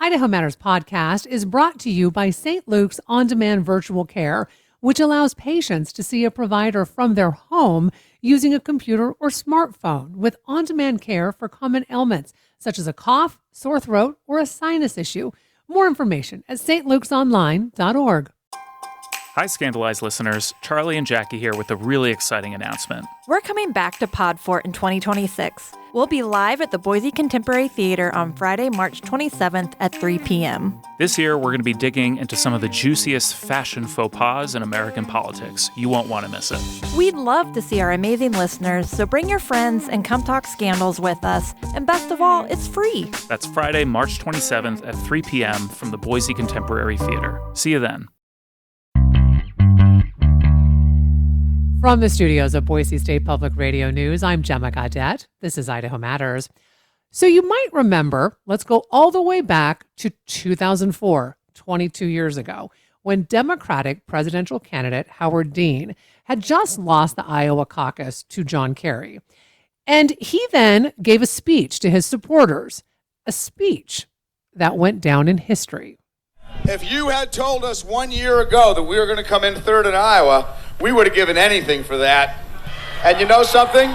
Idaho Matters podcast is brought to you by St. Luke's On-Demand Virtual Care, which allows patients to see a provider from their home using a computer or smartphone with on-demand care for common ailments, such as a cough, sore throat, or a sinus issue. More information at stlukesonline.org. Hi, Scandalized listeners. Charlie and Jackie here with a really exciting announcement. We're coming back to Podfort in 2026. We'll be live at the Boise Contemporary Theater on Friday, March 27th at 3 p.m. This year, we're going to be digging into some of the juiciest fashion faux pas in American politics. You won't want to miss it. We'd love to see our amazing listeners, so bring your friends and come talk scandals with us. And best of all, it's free. That's Friday, March 27th at 3 p.m. from the Boise Contemporary Theater. See you then. From the studios of Boise State Public Radio News, I'm Gemma Gaudette. This is Idaho Matters. So you might remember, let's go all the way back to 2004, 22 years ago, when Democratic presidential candidate Howard Dean had just lost the Iowa caucus to John Kerry. And he then gave a speech to his supporters, a speech that went down in history. If you had told us 1 year ago that we were going to come in third in Iowa, we would have given anything for that. And you know something?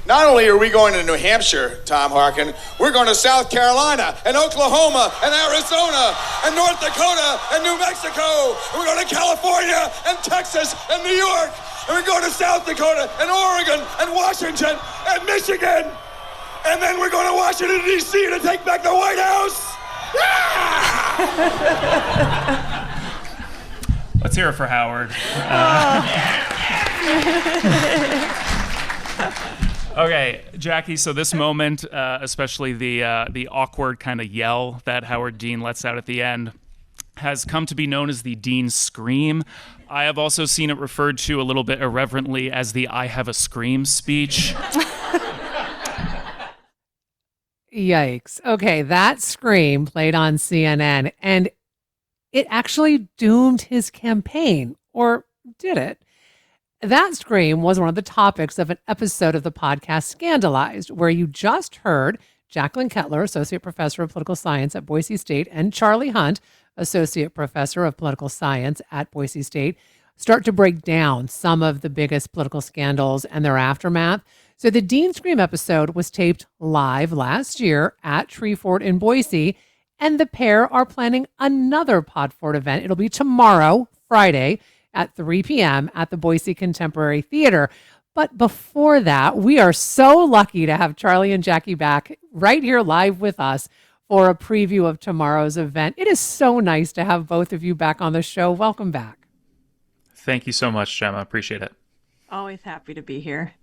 Not only are we going to New Hampshire, Tom Harkin, we're going to South Carolina and Oklahoma and Arizona and North Dakota and New Mexico. And we're going to California and Texas and New York. And we're going to South Dakota and Oregon and Washington and Michigan. And then we're going to Washington, D.C. to take back the White House. Let's hear it for Howard. Okay, Jackie, so this moment, especially the awkward kind of yell that Howard Dean lets out at the end, has come to be known as the Dean Scream. I have also seen it referred to a little bit irreverently as the I Have a Scream speech. Yikes. Okay, that scream played on CNN, and it actually doomed his campaign, or did it? That scream was one of the topics of an episode of the podcast Scandalized, where you just heard Jacqueline Kettler, Associate Professor of Political Science at Boise State, and Charlie Hunt, Associate Professor of Political Science at Boise State, start to break down some of the biggest political scandals and their aftermath. So the Dean Scream episode was taped live last year at Treefort in Boise, and the pair are planning another Podfort event. It'll be tomorrow, Friday, at 3 p.m. at the Boise Contemporary Theater. But before that, we are so lucky to have Charlie and Jackie back right here live with us for a preview of tomorrow's event. It is so nice to have both of you back on the show. Welcome back. Thank you so much, Gemma. Appreciate it. Always happy to be here.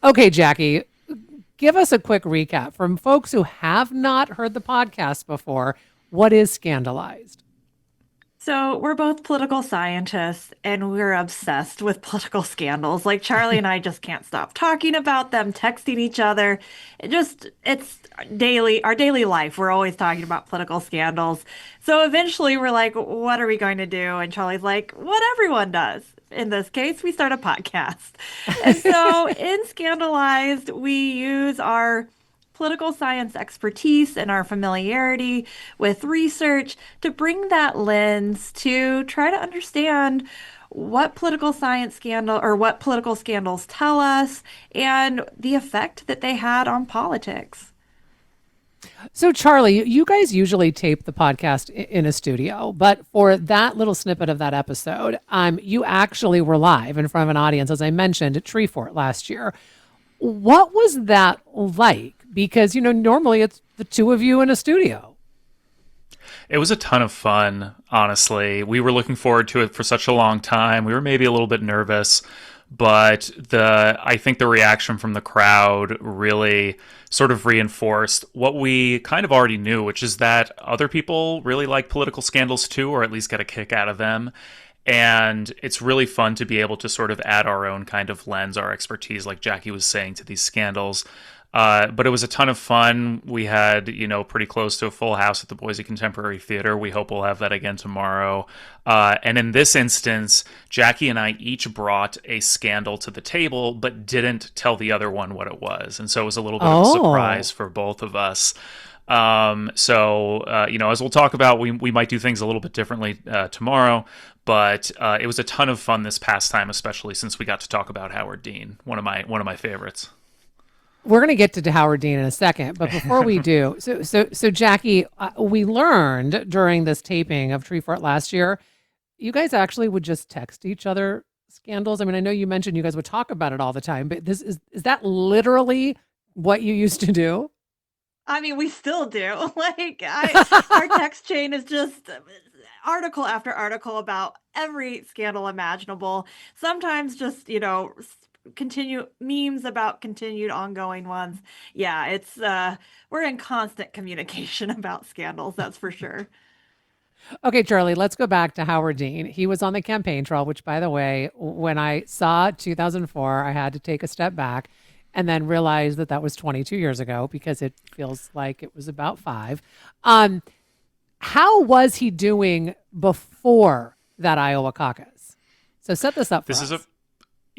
Okay, Jackie, give us a quick recap from folks who have not heard the podcast before. What is Scandalized? So we're both political scientists, and we're obsessed with political scandals. Like Charlie and I just can't stop talking about them, texting each other. It's our daily life. We're always talking about political scandals. So eventually we're like, what are we going to do? And Charlie's like, what everyone does. In this case, we start a podcast. And so in Scandalized, we use our political science expertise and our familiarity with research to bring that lens to try to understand what political science scandal or what political scandals tell us and the effect that they had on politics. So, Charlie, you guys usually tape the podcast in a studio, but for that little snippet of that episode, you actually were live in front of an audience, as I mentioned, at Treefort last year. What was that like? Because, normally it's the two of you in a studio. It was a ton of fun, honestly. We were looking forward to it for such a long time. We were maybe a little bit nervous, but I think the reaction from the crowd really sort of reinforced what we kind of already knew, which is that other people really like political scandals too, or at least get a kick out of them. And it's really fun to be able to sort of add our own kind of lens, our expertise, like Jackie was saying, to these scandals. But it was a ton of fun. We had, pretty close to a full house at the Boise Contemporary Theater. We hope we'll have that again tomorrow. And in this instance, Jackie and I each brought a scandal to the table, but didn't tell the other one what it was. And so it was a little bit of a surprise for both of us. As we'll talk about, we might do things a little bit differently tomorrow. But it was a ton of fun this past time, especially since we got to talk about Howard Dean, one of my favorites. We're going to get to Howard Dean in a second, but before we do, so Jackie, we learned during this taping of Treefort last year, you guys actually would just text each other scandals. I mean, I know you mentioned you guys would talk about it all the time, but is that literally what you used to do? I mean, we still do. Our text chain is just article after article about every scandal imaginable. Sometimes just, continue memes about continued ongoing ones. Yeah, it's we're in constant communication about scandals, that's for sure. Okay, Charlie, let's go back to Howard Dean. He was on the campaign trail, which, by the way, when I saw 2004, I had to take a step back and then realize that was 22 years ago because it feels like it was about 5. How was he doing before that Iowa caucus? So set this up for us.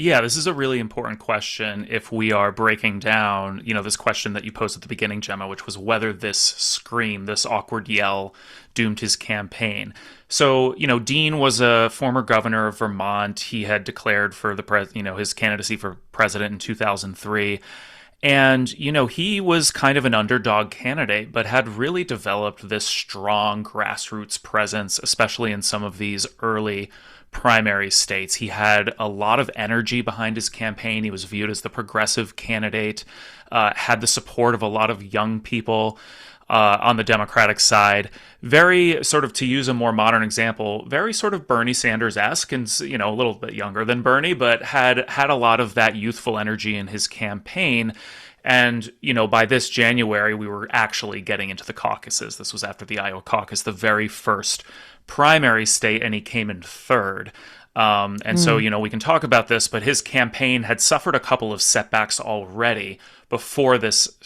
This is a really important question if we are breaking down, this question that you posed at the beginning, Gemma, which was whether this scream, this awkward yell, doomed his campaign. So, Dean was a former governor of Vermont. He had declared for his candidacy for president in 2003. And, he was kind of an underdog candidate, but had really developed this strong grassroots presence, especially in some of these early primary states. He had a lot of energy behind his campaign. He was viewed as the progressive candidate, had the support of a lot of young people on the Democratic side. Very sort of, to use a more modern example, very sort of Bernie Sanders-esque and, a little bit younger than Bernie, but had a lot of that youthful energy in his campaign. And, by this January, we were actually getting into the caucuses. This was after the Iowa caucus, the very first primary state, and he came in third. So, we can talk about this, but his campaign had suffered a couple of setbacks already before this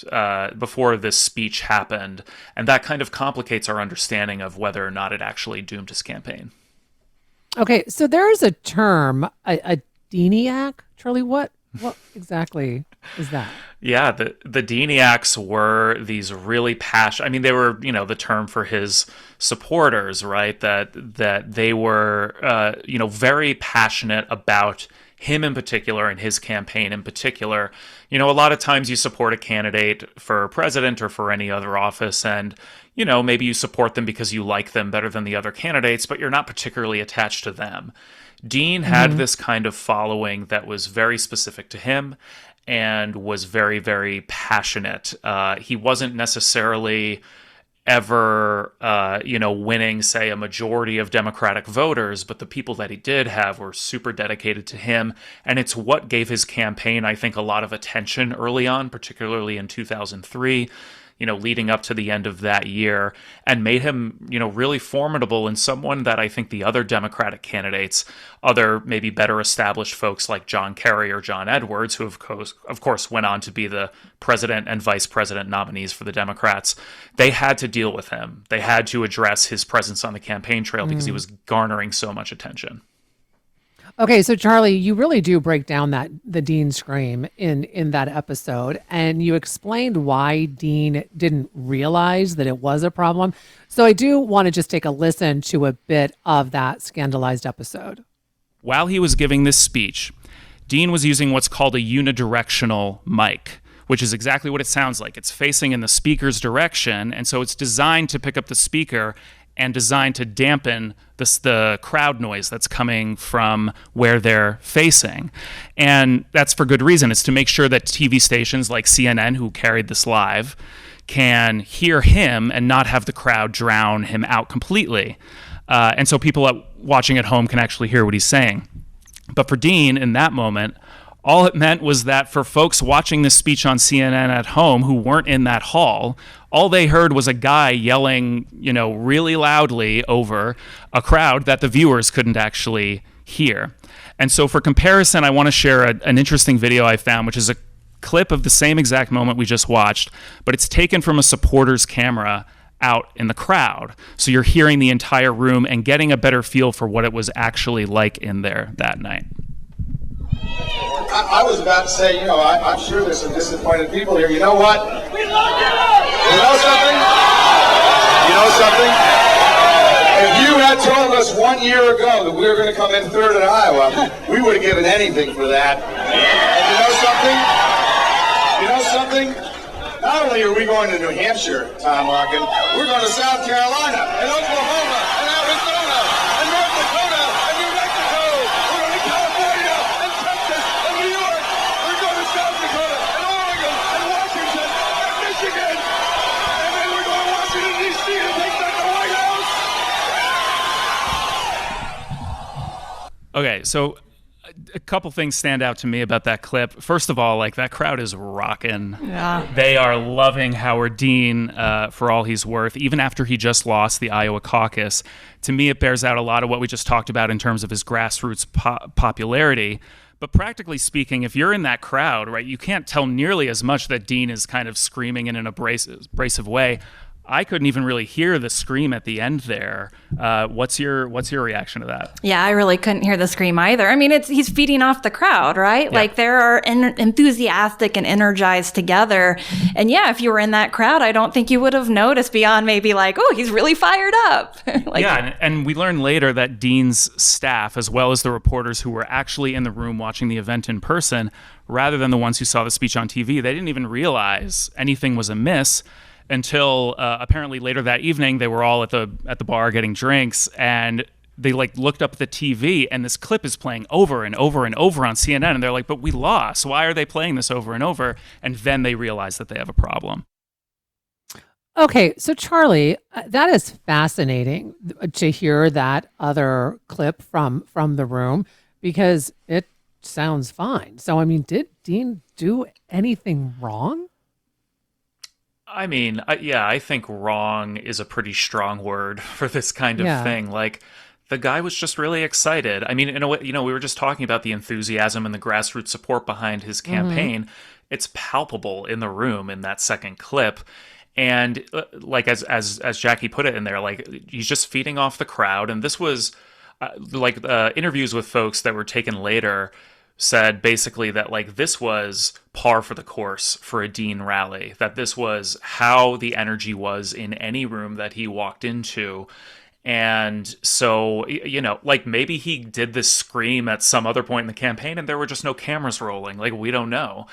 speech happened. And that kind of complicates our understanding of whether or not it actually doomed his campaign. Okay, so there is a term, a Deaniac. Charlie, what exactly is that? Yeah, the Deaniacs were these really passionate. I mean, they were, the term for his supporters, right? That they were, very passionate about him in particular and his campaign in particular. A lot of times you support a candidate for president or for any other office, and maybe you support them because you like them better than the other candidates, but you're not particularly attached to them. Dean had this kind of following that was very specific to him and was very, very passionate. He wasn't necessarily ever, winning, say, a majority of Democratic voters, but the people that he did have were super dedicated to him. And it's what gave his campaign, I think, a lot of attention early on, particularly in 2003. Leading up to the end of that year, and made him, really formidable and someone that I think the other Democratic candidates, other maybe better established folks like John Kerry or John Edwards, who of course went on to be the president and vice president nominees for the Democrats, they had to deal with him. They had to address his presence on the campaign trail because he was garnering so much attention. Okay, so Charlie, you really do break down the Dean scream in that episode, and you explained why Dean didn't realize that it was a problem. So I do want to just take a listen to a bit of that Scandalized episode. While he was giving this speech, Dean was using what's called a unidirectional mic, which is exactly what it sounds like. It's facing in the speaker's direction, and so it's designed to pick up the speaker and designed to dampen the crowd noise that's coming from where they're facing. And that's for good reason. It's to make sure that TV stations like CNN, who carried this live, can hear him and not have the crowd drown him out completely. And so people watching at home can actually hear what he's saying. But for Dean, in that moment, all it meant was that for folks watching this speech on CNN at home who weren't in that hall, all they heard was a guy yelling, really loudly over a crowd that the viewers couldn't actually hear. And so for comparison, I want to share an interesting video I found, which is a clip of the same exact moment we just watched, but it's taken from a supporter's camera out in the crowd. So you're hearing the entire room and getting a better feel for what it was actually like in there that night. I was about to say, I'm sure there's some disappointed people here. You know what? We love you! You know something? You know something? If you had told us 1 year ago that we were going to come in third in Iowa, we would have given anything for that. And you know something? Not only are we going to New Hampshire, Tom Harkin, we're going to South Carolina and Oklahoma and Arizona and North Dakota and New Mexico. We're going to California and Texas and New York. We're going to South Dakota and Oregon and Washington and Michigan. And then we're going to Washington, D.C. to take back the White House. Okay, so a couple things stand out to me about that clip. First of all, like, that crowd is rocking. Yeah. They are loving Howard Dean for all he's worth, even after he just lost the Iowa caucus. To me, it bears out a lot of what we just talked about in terms of his grassroots popularity. But practically speaking, if you're in that crowd, right, you can't tell nearly as much that Dean is kind of screaming in an abrasive way. I couldn't even really hear the scream at the end there. What's your reaction to that? Yeah, I really couldn't hear the scream either. I mean, he's feeding off the crowd, right? Yeah. Like, they are enthusiastic and energized together. And yeah, if you were in that crowd, I don't think you would have noticed beyond maybe like, oh, he's really fired up. And we learned later that Dean's staff, as well as the reporters who were actually in the room watching the event in person, rather than the ones who saw the speech on TV, they didn't even realize anything was amiss until apparently later that evening they were all at the bar getting drinks, and they looked up at the TV and this clip is playing over and over and over on CNN, and they're like, but we lost. Why are they playing this over and over? And then they realize that they have a problem. Okay, so Charlie, that is fascinating to hear that other clip from the room, because it sounds fine. So, I mean, did Dean do anything wrong? I mean, I think wrong is a pretty strong word for this kind of thing. Like, the guy was just really excited. I mean, in a way, we were just talking about the enthusiasm and the grassroots support behind his campaign. Mm-hmm. It's palpable in the room in that second clip. And like, as Jackie put it in there, like, he's just feeding off the crowd. And this was interviews with folks that were taken later said basically that, like, this was par for the course for a Dean rally, that this was how the energy was in any room that he walked into. And so, like, maybe he did this scream at some other point in the campaign and there were just no cameras rolling. Like, we don't know.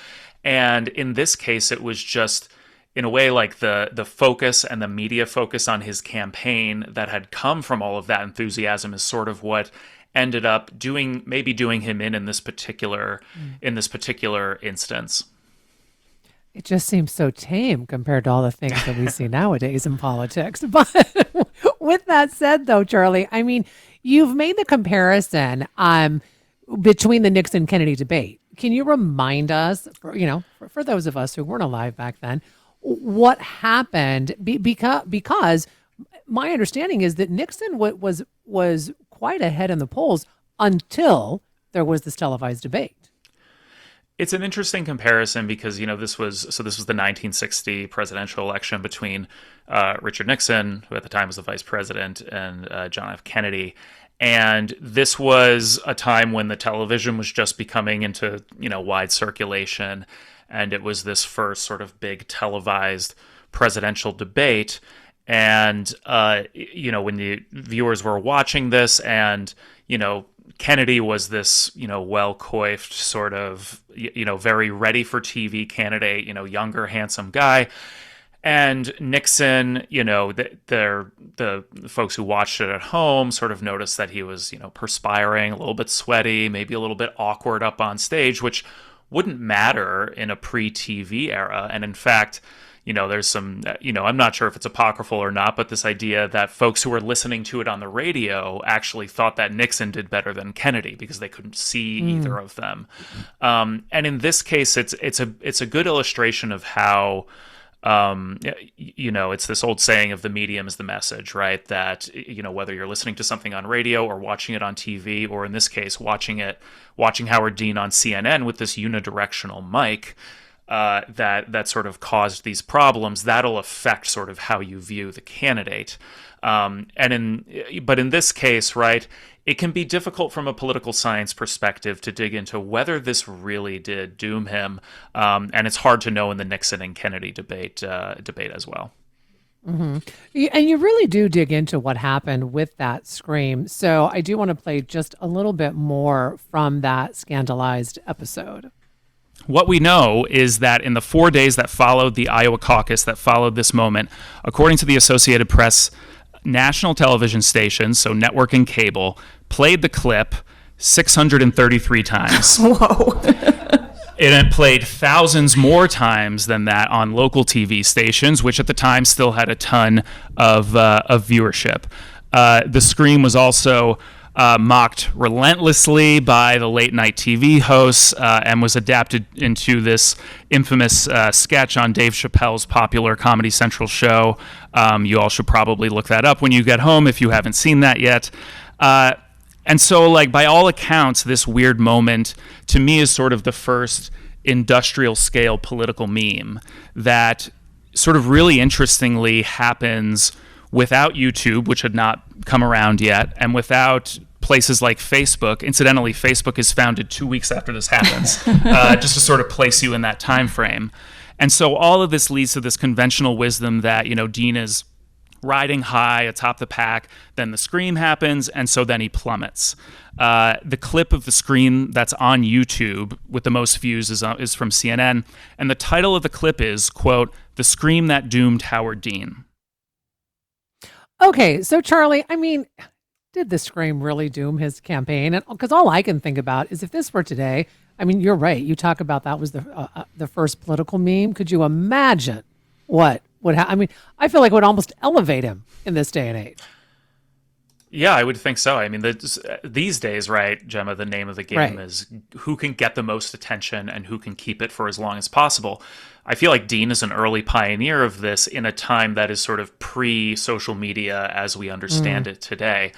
And in this case, it was just, in a way, like the focus and the media focus on his campaign that had come from all of that enthusiasm is sort of what ended up doing him in this particular instance. It just seems so tame compared to all the things that we see nowadays in politics. But with that said, though, Charlie, I mean, you've made the comparison between the Nixon-Kennedy debate. Can you remind us, for those of us who weren't alive back then, what happened? Because my understanding is that Nixon was quite ahead in the polls until there was this televised debate. It's an interesting comparison because, this was the 1960 presidential election between Richard Nixon, who at the time was the vice president, and John F. Kennedy. And this was a time when the television was just becoming into, wide circulation. And it was this first sort of big televised presidential debate. And, when the viewers were watching this and, Kennedy was this, well-coiffed sort of, very ready for TV candidate, younger, handsome guy. And Nixon, the folks who watched it at home sort of noticed that he was, perspiring, a little bit sweaty, maybe a little bit awkward up on stage, which wouldn't matter in a pre-TV era. And in fact, there's some, I'm not sure if it's apocryphal or not, but this idea that folks who were listening to it on the radio actually thought that Nixon did better than Kennedy because they couldn't see either of them. And in this case, it's a good illustration of how, it's this old saying of the medium is the message, right? That, whether you're listening to something on radio or watching it on TV, or in this case, watching Howard Dean on CNN with this unidirectional mic, that sort of caused these problems, that'll affect sort of how you view the candidate. But in this case, right, it can be difficult from a political science perspective to dig into whether this really did doom him, and it's hard to know in the Nixon and Kennedy debate as well. Mm-hmm. And you really do dig into what happened with that scream. So I do want to play just a little bit more from that Scandalized episode. What we know is that in the 4 days that followed the Iowa caucus, that followed this moment, according to the Associated Press, national television stations, so network and cable, played the clip 633 times. Whoa. It played thousands more times than that on local TV stations, which at the time still had a ton of viewership. The scream was also mocked relentlessly by the late night TV hosts and was adapted into this infamous sketch on Dave Chappelle's popular Comedy Central show. You all should probably look that up when you get home if you haven't seen that yet. And so, like, by all accounts, this weird moment to me is sort of the first industrial scale political meme that sort of really interestingly happens without YouTube, which had not come around yet, and without places like Facebook. Incidentally, Facebook is founded 2 weeks after this happens, just to sort of place you in that time frame. And so all of this leads to this conventional wisdom that, you know, Dean is riding high atop the pack, then the scream happens, and so then he plummets. The clip of the scream that's on YouTube with the most views is from CNN, and the title of the clip is, quote, "The Scream That Doomed Howard Dean." Okay, so Charlie, I mean, did the scream really doom his campaign? Because all I can think about is if this were today, I mean, you're right. You talk about that was the first political meme. Could you imagine what would happen? I mean, I feel like it would almost elevate him in this day and age. Yeah, I would think so. I mean, these days, right, Gemma, the name of the game is who can get the most attention and who can keep it for as long as possible. I feel like Dean is an early pioneer of this in a time that is sort of pre-social media as we understand it today.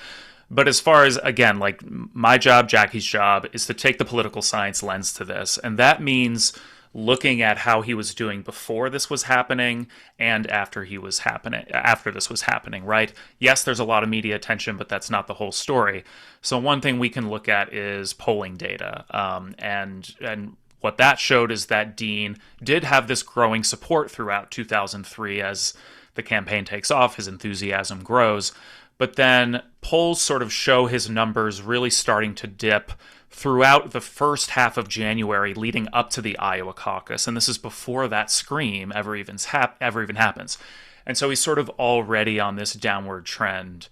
But as far as, again, like my job, Jackie's job, is to take the political science lens to this. And that means looking at how he was doing before this was happening and after this was happening, right? Yes, there's a lot of media attention, but that's not the whole story. So one thing we can look at is polling data. And what that showed is that Dean did have this growing support throughout 2003 as the campaign takes off, his enthusiasm grows. But then polls sort of show his numbers really starting to dip throughout the first half of January leading up to the Iowa caucus. And this is before that scream ever even happens. And so he's sort of already on this downward trend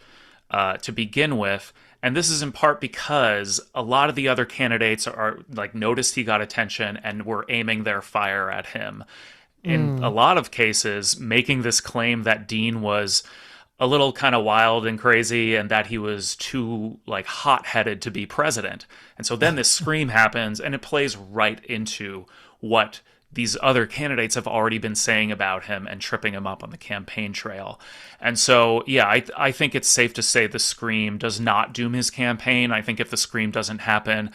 to begin with. And this is in part because a lot of the other candidates are like noticed he got attention and were aiming their fire at him. In a lot of cases, making this claim that Dean was a little kind of wild and crazy and that he was too like hot-headed to be president. And so then this scream happens and it plays right into what these other candidates have already been saying about him and tripping him up on the campaign trail. And so, yeah, I think it's safe to say the scream does not doom his campaign. I think if the scream doesn't happen,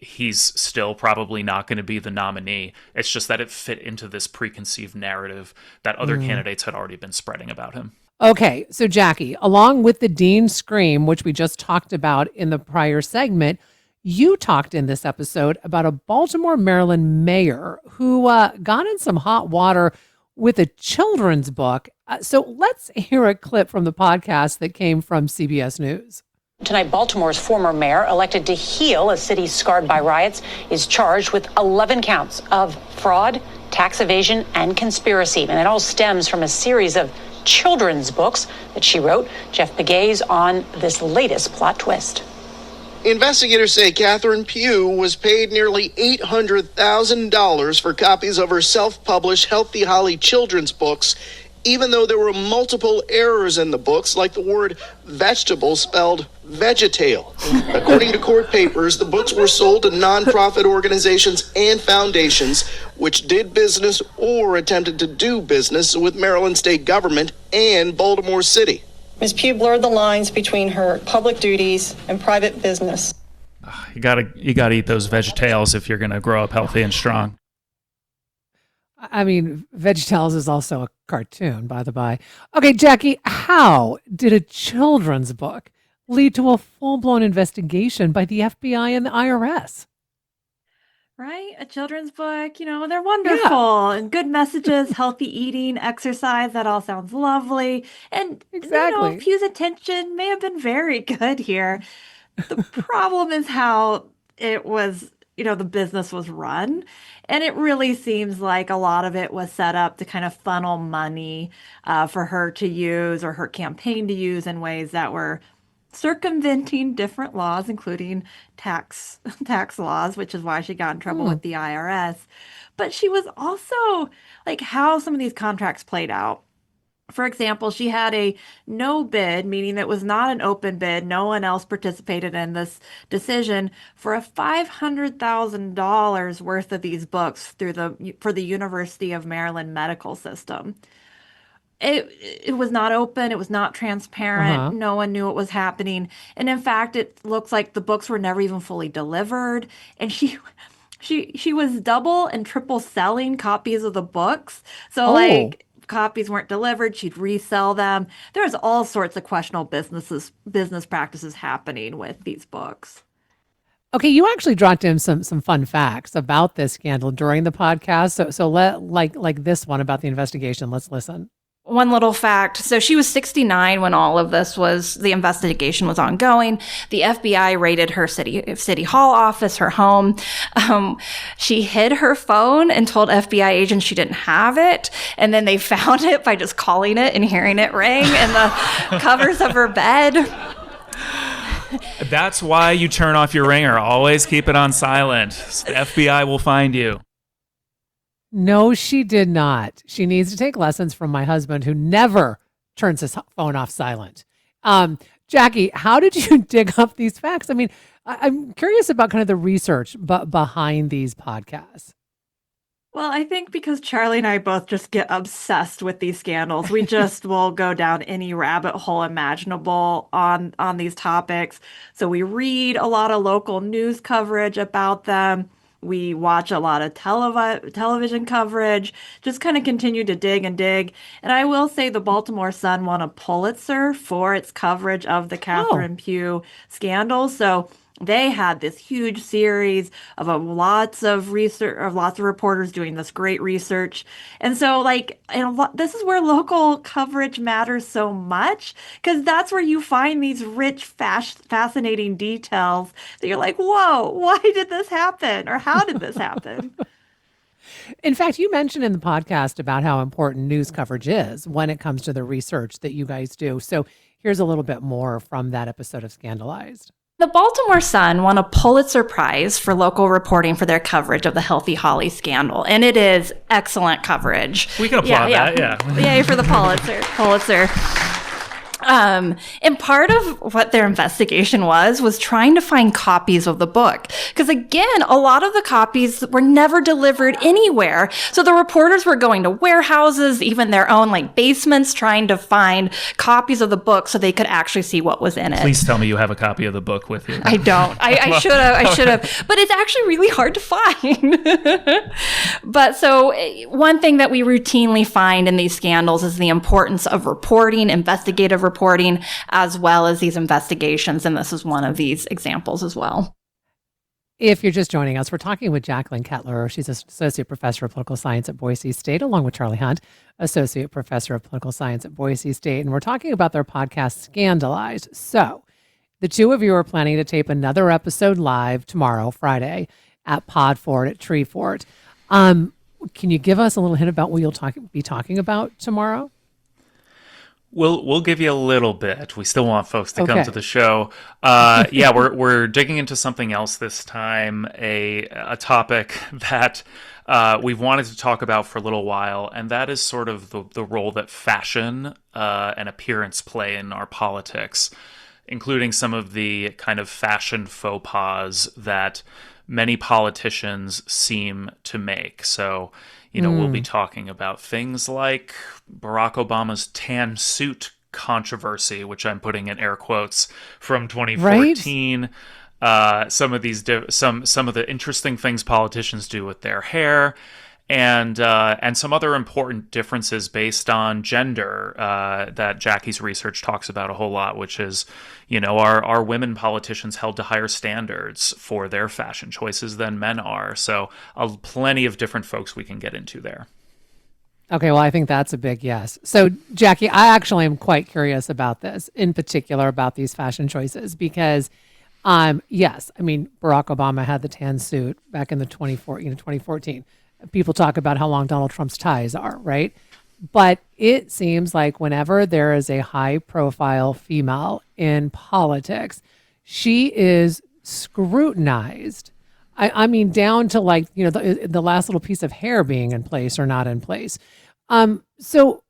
he's still probably not going to be the nominee. It's just that it fit into this preconceived narrative that other candidates had already been spreading about him. Okay, so Jackie, along with the Dean scream, which we just talked about in the prior segment, you talked in this episode about a Baltimore, Maryland mayor who got in some hot water with a children's book. So let's hear a clip from the podcast that came from CBS News. Tonight, Baltimore's former mayor, elected to heal a city scarred by riots, is charged with 11 counts of fraud, tax evasion, and conspiracy. And it all stems from a series of children's books that she wrote. Jeff Begay's on this latest plot twist. Investigators say Catherine Pugh was paid nearly $800,000 for copies of her self-published Healthy Holly children's books, even though there were multiple errors in the books, like the word vegetable spelled vegetale. According to court papers, the books were sold to nonprofit organizations and foundations which did business or attempted to do business with Maryland state government and Baltimore City. Ms. Pugh blurred the lines between her public duties and private business. You gotta eat those VeggieTales if you're gonna grow up healthy and strong. I mean, VeggieTales is also a cartoon, by the by. Okay, Jackie, how did a children's book lead to a full-blown investigation by the FBI and the IRS? Right? A children's book, they're Yeah, wonderful and good messages, healthy eating, exercise. That all sounds lovely. And, exactly. Pugh's attention may have been very good here. The problem is how it was, the business was run. And it really seems like a lot of it was set up to kind of funnel money for her to use or her campaign to use in ways that were circumventing different laws, including tax tax laws, which is why she got in trouble Hmm. with the IRS. But she was also like how some of these contracts played out. For example, she had a no bid, meaning that it was not an open bid. No one else participated in this decision for a $500,000 worth of these books for the University of Maryland medical system. It was not open, it was not transparent, Uh-huh. no one knew what was happening. And in fact, it looks like the books were never even fully delivered. And she was double and triple selling copies of the books. So Oh, like copies weren't delivered, she'd resell them. There's all sorts of questionable business practices happening with these books. okay. You actually dropped in some fun facts about this scandal during the podcast. So let like this one about the investigation. Let's listen. One little fact. So she was 69 when all of the investigation was ongoing. The FBI raided her city hall office, her home. She hid her phone and told FBI agents she didn't have it. And then they found it by just calling it and hearing it ring in the covers of her bed. That's why you turn off your ringer. Always keep it on silent. The FBI will find you. No, she did not. She needs to take lessons from my husband, who never turns his phone off silent. Jackie, how did you dig up these facts? I mean, I'm curious about kind of the research behind these podcasts. Well, I think because Charlie and I both just get obsessed with these scandals, we just will go down any rabbit hole imaginable on these topics. So we read a lot of local news coverage about them. We watch a lot of television coverage, just kind of continue to dig and dig. And I will say the Baltimore Sun won a Pulitzer for its coverage of the Oh, Catherine Pugh scandal. So they had this huge series of lots of research, of lots of reporters doing this great research. And so, like, this is where local coverage matters so much because that's where you find these rich, fascinating details that you're like, whoa, why did this happen? Or how did this happen? in fact, you mentioned in the podcast about how important news coverage is when it comes to the research that you guys do. So here's a little bit more from that episode of Scandalized. The Baltimore Sun won a Pulitzer Prize for local reporting for their coverage of the Healthy Holly scandal, and it is excellent coverage. We can applaud that, yeah. Yay for the Pulitzer. And part of what their investigation was trying to find copies of the book. Because again, a lot of the copies were never delivered anywhere. So the reporters were going to warehouses, even their own like basements, trying to find copies of the book so they could actually see what was in it. Please tell me you have a copy of the book with you. I don't. I should have. I should have. But it's actually really hard to find. But so one thing that we routinely find in these scandals is the importance of reporting, investigative reporting, as well as these investigations. And this is one of these examples as well. If you're just joining us, we're talking with Jacqueline Kettler. She's associate professor of political science at Boise State, along with Charlie Hunt, associate professor of political science at Boise State. And we're talking about their podcast, Scandalized. So the two of you are planning to tape another episode live tomorrow, Friday, at Podfort at Treefort. Can you give us a little hint about what you'll be talking about tomorrow? We'll give you a little bit. We still want folks to come Okay. to the show. Yeah, we're digging into something else this time, a topic that we've wanted to talk about for a little while, and that is sort of the role that fashion and appearance play in our politics, including some of the kind of fashion faux pas that many politicians seem to make. So, we'll be talking about things like Barack Obama's tan suit controversy, which I'm putting in air quotes, from 2014. Some of these some of the interesting things politicians do with their hair, and some other important differences based on gender that Jackie's research talks about a whole lot, which is, are women politicians held to higher standards for their fashion choices than men are? So plenty of different folks we can get into there. Okay, well, I think that's a big yes. So, Jackie, I actually am quite curious about this, in particular about these fashion choices, because, yes, I mean, Barack Obama had the tan suit back in the 2014. People talk about how long Donald Trump's ties are, right? But it seems like whenever there is a high-profile female in politics, she is scrutinized. I mean, down to like, the last little piece of hair being in place or not in place. So,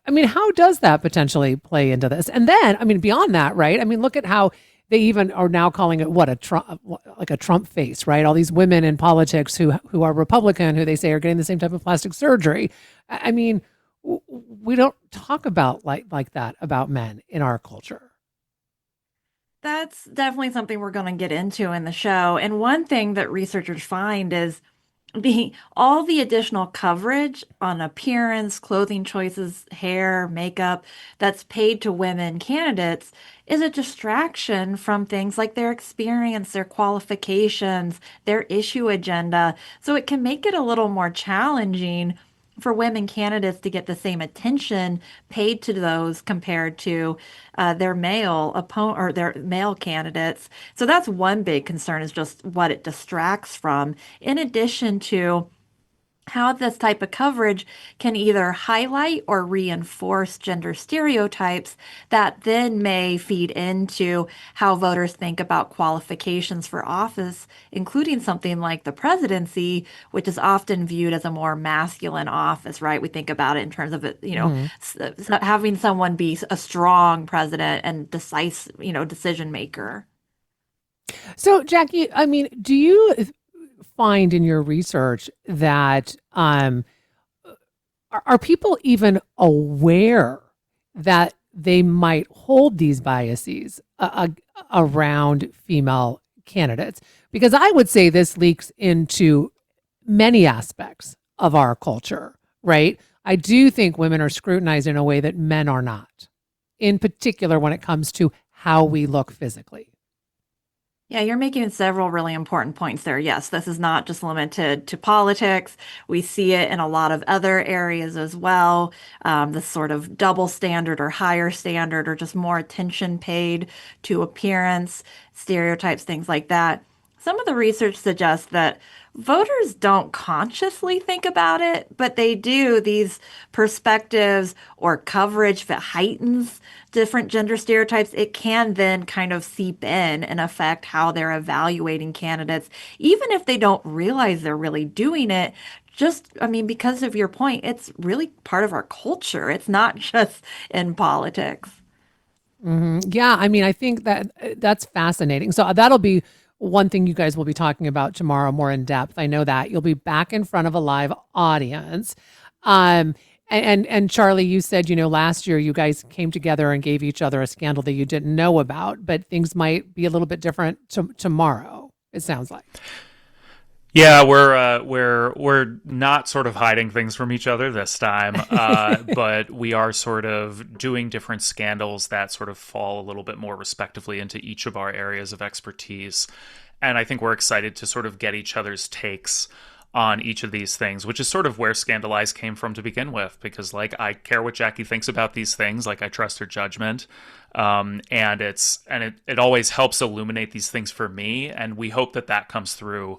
I mean, how does that potentially play into this? And then, I mean, beyond that, right? I mean, look at how they even are now calling it like a Trump face, right? All these women in politics who are Republican, who they say are getting the same type of plastic surgery. I mean, we don't talk about like that about men in our culture. That's definitely something we're going to get into in the show. And one thing that researchers find is all the additional coverage on appearance, clothing choices, hair, makeup that's paid to women candidates is a distraction from things like their experience, their qualifications, their issue agenda. So it can make it a little more challenging for women candidates to get the same attention paid to those compared to their male opponent or their male candidates. So that's one big concern, is just what it distracts from, in addition to how this type of coverage can either highlight or reinforce gender stereotypes that then may feed into how voters think about qualifications for office, including something like the presidency, which is often viewed as a more masculine office, right? We think about it in terms of it, having someone be a strong president and decisive, decision maker. So, Jackie, I mean, do you find in your research that are people even aware that they might hold these biases around female candidates? Because I would say this leaks into many aspects of our culture, right? I do think women are scrutinized in a way that men are not, in particular when it comes to how we look physically. Yeah, you're making several really important points there. Yes, this is not just limited to politics. We see it in a lot of other areas as well. This sort of double standard or higher standard, or just more attention paid to appearance, stereotypes, things like that. Some of the research suggests that voters don't consciously think about it, but they do. These perspectives or coverage that heightens different gender stereotypes, it can then kind of seep in and affect how they're evaluating candidates, even if they don't realize they're really doing it. Because of your point, it's really part of our culture. It's not just in politics. Mm-hmm. Yeah, I mean, I think that's fascinating. So that'll be one thing you guys will be talking about tomorrow more in depth. I know that you'll be back in front of a live audience. And Charlie, you said, last year you guys came together and gave each other a scandal that you didn't know about, but things might be a little bit different tomorrow, it sounds like. Yeah, we're not sort of hiding things from each other this time, but we are sort of doing different scandals that sort of fall a little bit more respectively into each of our areas of expertise. And I think we're excited to sort of get each other's takes on each of these things, which is sort of where Scandalized came from to begin with, because I care what Jackie thinks about these things, I trust her judgment, and it always helps illuminate these things for me, and we hope that comes through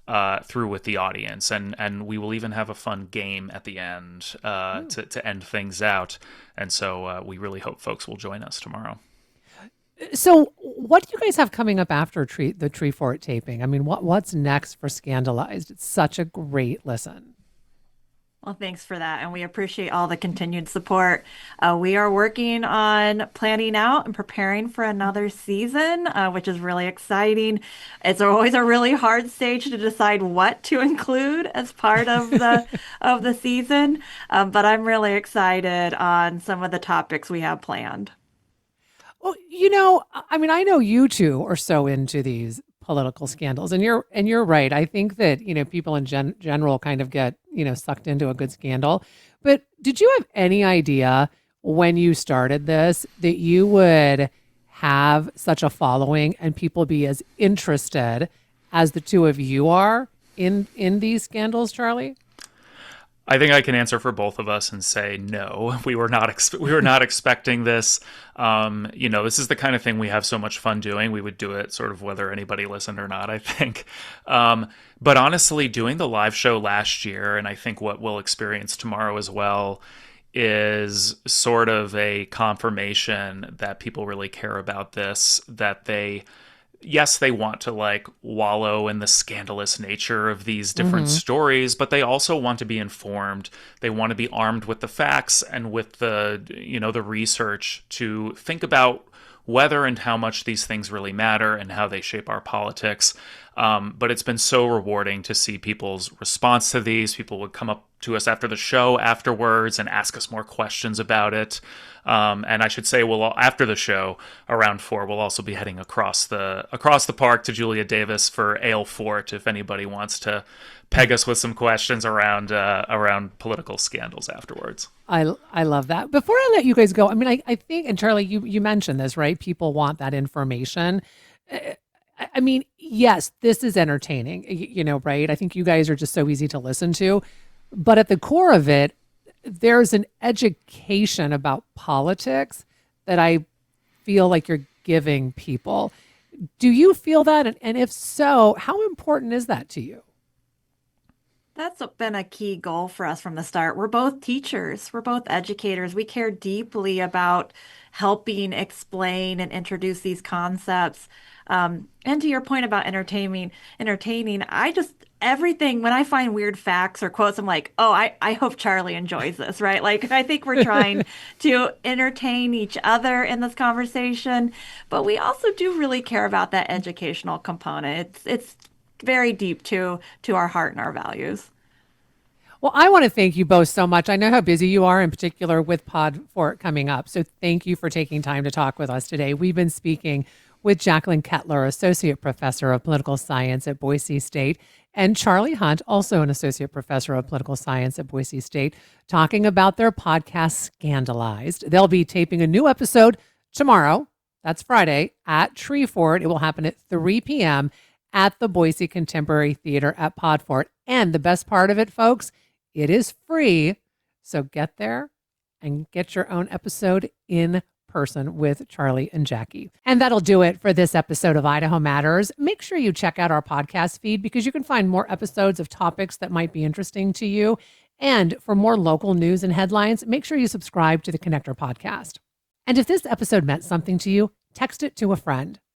with the audience, and we will even have a fun game at the end to end things out, and so we really hope folks will join us tomorrow. So what do you guys have coming up after the Treefort taping? I mean, what's next for Scandalized? It's such a great listen. Well, thanks for that. And we appreciate all the continued support. We are working on planning out and preparing for another season, which is really exciting. It's always a really hard stage to decide what to include as part of the season. But I'm really excited on some of the topics we have planned. Well, I know you two are so into these political scandals, and you're right. I think that people in general kind of get sucked into a good scandal. But did you have any idea when you started this that you would have such a following and people be as interested as the two of you are in these scandals, Charlie? I think I can answer for both of us and say no. We were not expecting this. This is the kind of thing we have so much fun doing. We would do it sort of whether anybody listened or not, I think. But honestly, doing the live show last year, and I think what we'll experience tomorrow as well, is sort of a confirmation that people really care about this, that they want to like wallow in the scandalous nature of these different stories, but they also want to be informed. They want to be armed with the facts and with the research to think about whether and how much these things really matter and how they shape our politics. But it's been so rewarding to see people's response to these. People would come up to us after the show afterwards and ask us more questions about it. And I should say, after the show around 4, we'll also be heading across the park to Julia Davis for Ale Fort if anybody wants to peg us with some questions around political scandals afterwards. I love that. Before I let you guys go, I mean, I think, and Charlie, you mentioned this, right? People want that information. I mean, yes, this is entertaining, right? I think you guys are just so easy to listen to. But at the core of it, there's an education about politics that I feel like you're giving people. Do you feel that? And if so, how important is that to you? That's been a key goal for us from the start. We're both teachers, we're both educators. We care deeply about helping explain and introduce these concepts. And to your point about entertaining, everything, when I find weird facts or quotes, I'm like, oh, I hope Charlie enjoys this, right? Like, I think we're trying to entertain each other in this conversation, but we also do really care about that educational component. It's very deep to our heart and our values. Well, I want to thank you both so much. I know how busy you are, in particular with Podfort coming up. So thank you for taking time to talk with us today. We've been speaking with Jacqueline Kettler, Associate Professor of Political Science at Boise State, and Charlie Hunt, also an Associate Professor of Political Science at Boise State, talking about their podcast, Scandalized. They'll be taping a new episode tomorrow, that's Friday, at Treefort. It will happen at 3 p.m. at the Boise Contemporary Theater at Podfort. And the best part of it, folks, it is free. So get there and get your own episode in person with Charlie and Jackie. And that'll do it for this episode of Idaho Matters. Make sure you check out our podcast feed because you can find more episodes of topics that might be interesting to you. And for more local news and headlines, make sure you subscribe to the Connector podcast. And if this episode meant something to you, text it to a friend.